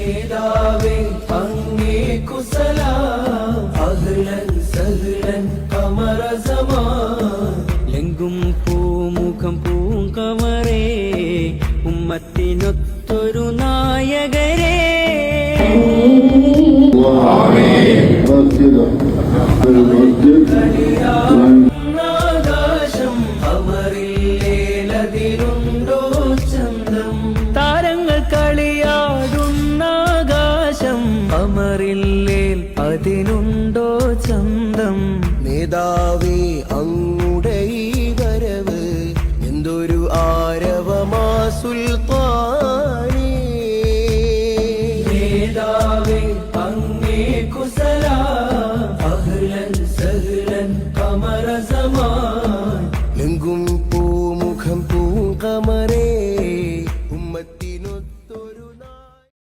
നേതാവേ അങ്ങേ കുസലാം അഹ്ലൻ സഹ്ലൻ ഖമറസമാൻ എങ്കും പൂമുഖം പൂങ്കമറേ ഉമ്മത്തിനൊത്തൊരു നായകരേ ആകാശം അമറില്ലേലതിലുണ്ടോ ചന്തം താരങ്ങൾ കളിയാടുന്നാകാശം അമറില്ലേൽ അതിനുണ്ടോ ചന്തം നേതാവേ അങ്ങുടെ ഈ വരവ് എന്തൊരു ആരവമാ സുൽത്താനേ നേതാവേ അങ്ങേ കുസലാം